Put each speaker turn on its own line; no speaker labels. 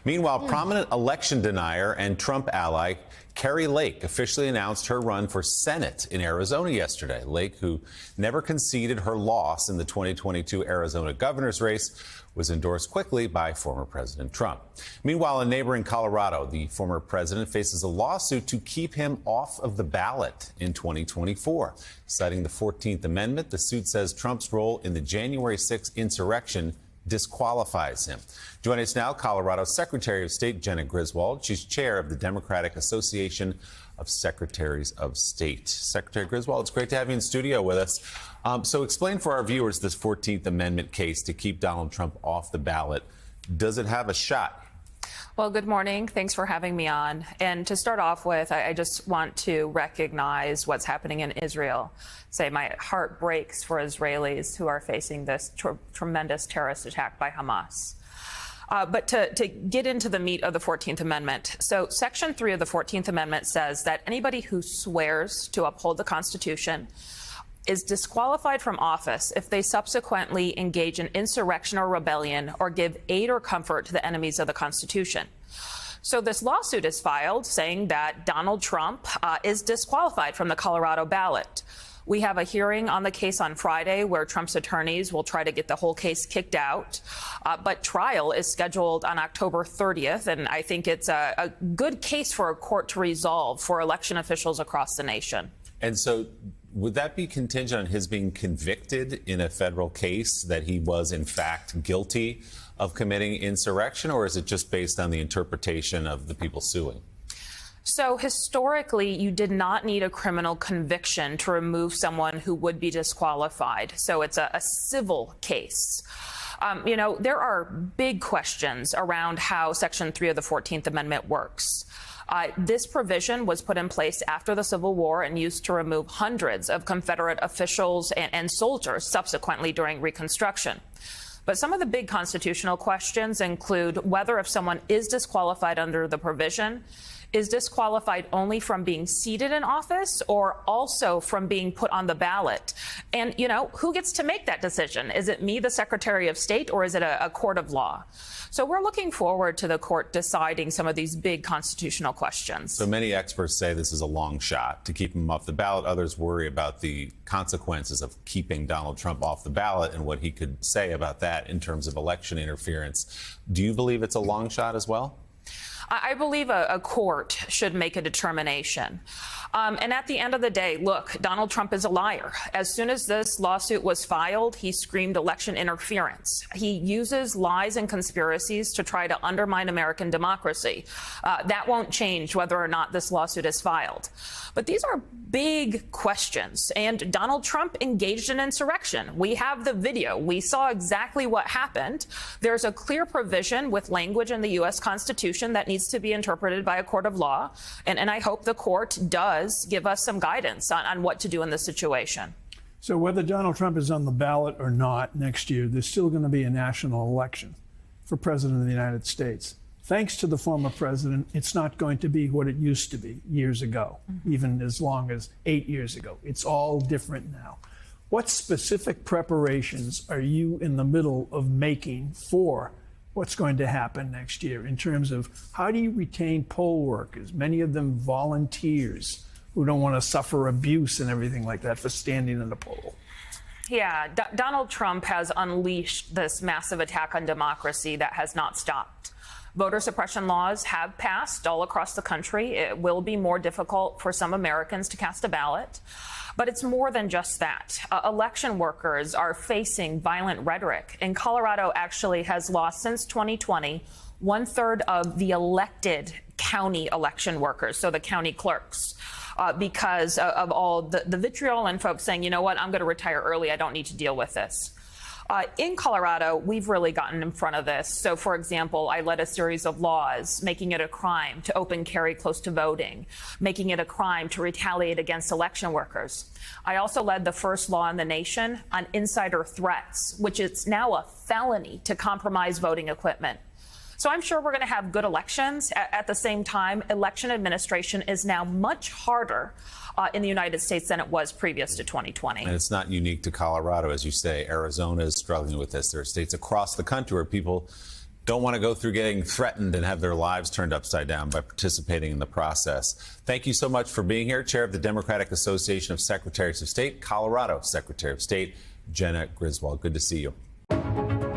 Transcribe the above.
Meanwhile, prominent election denier and Trump ally Kari Lake officially announced her run for Senate in Arizona yesterday. Lake, who never conceded her loss in the 2022 Arizona governor's race, was endorsed quickly by former President Trump. Meanwhile, in neighboring Colorado, the former president faces a lawsuit to keep him off of the ballot in 2024. Citing the 14th Amendment, the suit says Trump's role in the January 6th insurrection disqualifies him. Joining us now, Colorado Secretary of State Jena Griswold. She's chair of the Democratic Association of Secretaries of State. Secretary Griswold, it's great to have you in studio with us. So explain for our viewers this 14th Amendment case to keep Donald Trump off the ballot. Does it have a shot?
Well, good morning. Thanks for having me on. And to start off with, I just want to recognize what's happening in Israel. Say my heart breaks for Israelis who are facing this tremendous terrorist attack by Hamas. But to get into the meat of the 14th Amendment, so Section 3 of the 14th Amendment says that anybody who swears to uphold the Constitution is disqualified from office if they subsequently engage in insurrection or rebellion or give aid or comfort to the enemies of the Constitution. So this lawsuit is filed saying that Donald Trump is disqualified from the Colorado ballot. We have a hearing on the case on Friday where Trump's attorneys will try to get the whole case kicked out. But trial is scheduled on October 30th, and I think it's a good case for a court to resolve for election officials across the nation.
And so would that be contingent on his being convicted in a federal case that he was, in fact, guilty of committing insurrection, or is it just based on the interpretation of the people suing?
So historically, you did not need a criminal conviction to remove someone who would be disqualified. So it's a civil case. You know, there are big questions around how Section 3 of the 14th Amendment works. This provision was put in place after the Civil War and used to remove hundreds of Confederate officials and soldiers subsequently during Reconstruction. But some of the big constitutional questions include whether if someone is disqualified under the provision, is disqualified only from being seated in office or also from being put on the ballot? And, you know, who gets to make that decision? Is it me, the Secretary of State, or is it a court of law? So we're looking forward to the court deciding some of these big constitutional questions.
So many experts say this is a long shot to keep him off the ballot. Others worry about the consequences of keeping Donald Trump off the ballot and what he could say about that in terms of election interference. Do you believe it's a long shot as well?
I believe a court should make a determination. And at the end of the day, look, Donald Trump is a liar. As soon as this lawsuit was filed, he screamed election interference. He uses lies and conspiracies to try to undermine American democracy. That won't change whether or not this lawsuit is filed. But these are big questions. And Donald Trump engaged in insurrection. We have the video. We saw exactly what happened. There's a clear provision with language in the U.S. Constitution that needs to be interpreted by a court of law. And I hope the court does give us some guidance on what to do in this situation.
So whether Donald Trump is on the ballot or not next year, there's still going to be a national election for President of the United States. Thanks to the former president, it's not going to be what it used to be years ago, even as long as 8 years ago. It's all different now. What specific preparations are you in the middle of making for what's going to happen next year in terms of how do you retain poll workers, many of them volunteers who don't want to suffer abuse and everything like that for standing in the poll?
Yeah, Donald Trump has unleashed this massive attack on democracy that has not stopped. Voter suppression laws have passed all across the country. It will be more difficult for some Americans to cast a ballot. But it's more than just that. Election workers are facing violent rhetoric. And Colorado actually has lost since 2020 1/3 of the elected county election workers, so the county clerks, because of all the vitriol and folks saying, you know what, I'm going to retire early. I don't need to deal with this. In Colorado, we've really gotten in front of this. So, for example, I led a series of laws making it a crime to open carry close to voting, making it a crime to retaliate against election workers. I also led the first law in the nation on insider threats, which is now a felony to compromise voting equipment. So I'm sure we're going to have good elections. At the same time, election administration is now much harder in the United States than it was previous to 2020.
And it's not unique to Colorado, as you say. Arizona is struggling with this. There are states across the country where people don't want to go through getting threatened and have their lives turned upside down by participating in the process. Thank you so much for being here. Chair of the Democratic Association of Secretaries of State, Colorado Secretary of State, Jena Griswold. Good to see you.